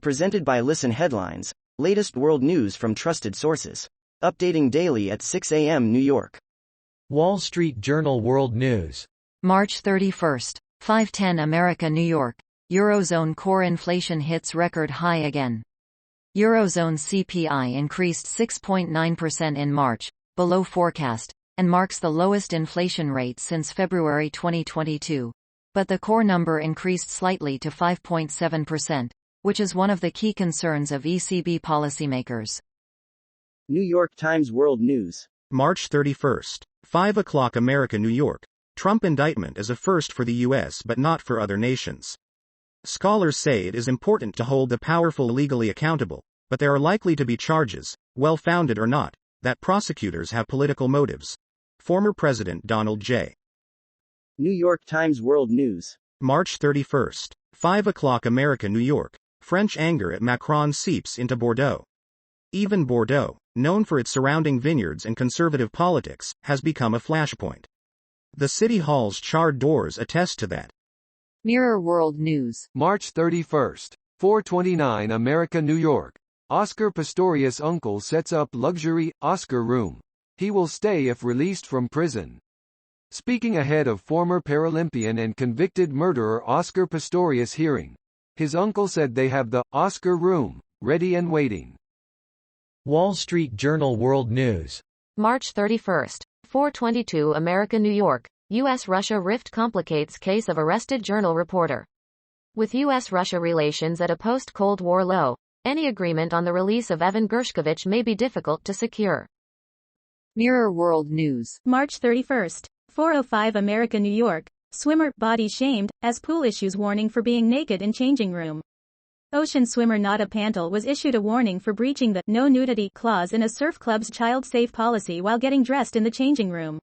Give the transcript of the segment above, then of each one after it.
Presented by Listen Headlines, latest world news from trusted sources. Updating daily at 6 a.m. New York. Wall Street Journal World News. March 31st, 5:10 America, New York. Eurozone core inflation hits record high again. Eurozone CPI increased 6.9% in March, below forecast, and marks the lowest inflation rate since February 2022. But the core number increased slightly to 5.7%, which is one of the key concerns of ECB policymakers. New York Times World News. March 31st, 5 o'clock America, New York. Trump indictment is a first for the U.S. but not for other nations. Scholars say it is important to hold the powerful legally accountable, but there are likely to be charges, well-founded or not, that prosecutors have political motives. Former President Donald J. New York Times World News. March 31st, 5 o'clock America, New York. French anger at Macron seeps into Bordeaux. Even Bordeaux, known for its surrounding vineyards and conservative politics, has become a flashpoint. The city hall's charred doors attest to that. Mirror World News. March 31st, 4:29 America, New York. Oscar Pistorius' uncle sets up luxury Oscar room. He will stay if released from prison. Speaking ahead of former Paralympian and convicted murderer Oscar Pistorius' hearing, his uncle said they have the Oscar room ready and waiting. Wall Street Journal World News. March 31st, 4:22 America, New York. U.S.-Russia rift complicates case of arrested journal reporter. With U.S.-Russia relations at a post-Cold War low, any agreement on the release of Evan Gershkovich may be difficult to secure. Mirror World News. March 31st, 4:05 America, New York. Swimmer body shamed as pool issues warning for being naked in changing room. Ocean swimmer Nada Pantel was issued a warning for breaching the no nudity clause in a surf club's child-safe policy while getting dressed in the changing room.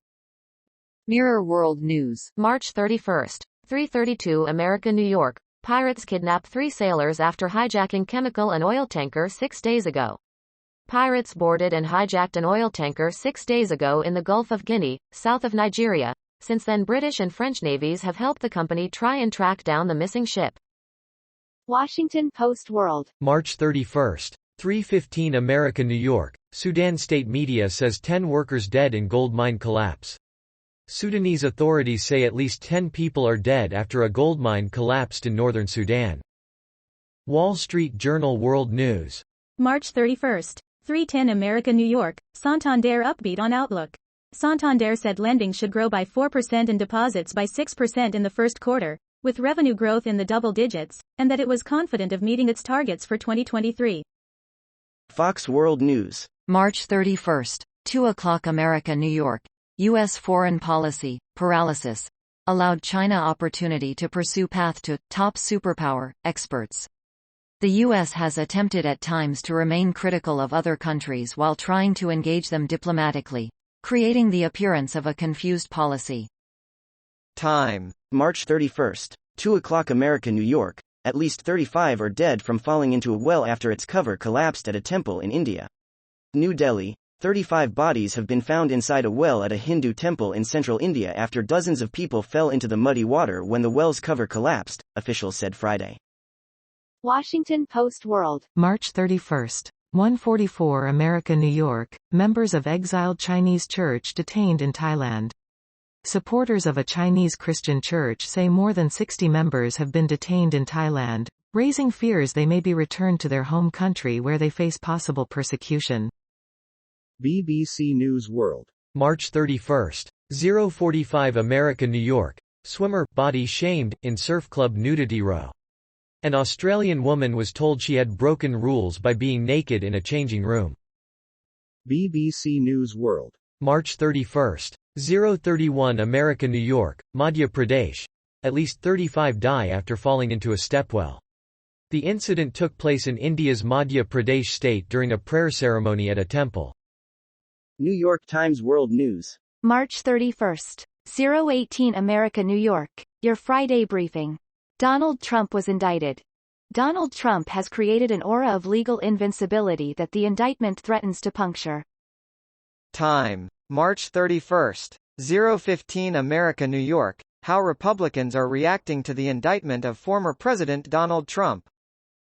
Mirror World News. March 31st, 3:32 America, New York. Pirates kidnap 3 sailors after hijacking chemical and oil tanker 6 days ago. Pirates boarded and hijacked an oil tanker 6 days ago in the Gulf of Guinea, south of Nigeria. Since then, British and French navies have helped the company try and track down the missing ship. Washington Post World. March 31st, 3:15 America, New York. Sudan state media says 10 workers dead in gold mine collapse. Sudanese authorities say at least 10 people are dead after a gold mine collapsed in northern Sudan. Wall Street Journal World News. March 31st, 3:10 America, New York. Santander upbeat on outlook. Santander said lending should grow by 4% and deposits by 6% in the first quarter, with revenue growth in the double digits, and that it was confident of meeting its targets for 2023. Fox World News. March 31st, 2 o'clock America, New York. U.S. foreign policy paralysis allowed China opportunity to pursue path to top superpower, experts. The U.S. has attempted at times to remain critical of other countries while trying to engage them diplomatically, creating the appearance of a confused policy. Time. March 31st, 2 o'clock America, New York. At least 35 are dead from falling into a well after its cover collapsed at a temple in India. New Delhi. 35 bodies have been found inside a well at a Hindu temple in central India after dozens of people fell into the muddy water when the well's cover collapsed, officials said Friday. Washington Post World. March 31st, 1:44 America, New York. Members of exiled Chinese church detained in Thailand. Supporters of a Chinese Christian church say more than 60 members have been detained in Thailand, raising fears they may be returned to their home country where they face possible persecution. BBC News World. March 31st, 0:45 America, New York. Swimmer body shamed in surf club nudity row. An Australian woman was told she had broken rules by being naked in a changing room. BBC News World. March 31st, 0:31 America, New York. Madhya Pradesh. At least 35 die after falling into a stepwell. The incident took place in India's Madhya Pradesh state during a prayer ceremony at a temple. New York Times World News. March 31st, 0:18 America, New York. Your Friday briefing. Donald Trump was indicted. Donald Trump has created an aura of legal invincibility that the indictment threatens to puncture. Time. March 31st, 0:15 America, New York. How Republicans are reacting to the indictment of former President Donald Trump.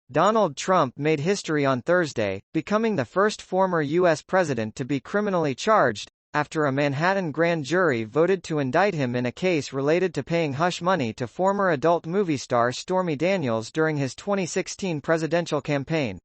Donald Trump made history on Thursday, becoming the first former U.S. president to be criminally charged, after a Manhattan grand jury voted to indict him in a case related to paying hush money to former adult movie star Stormy Daniels during his 2016 presidential campaign.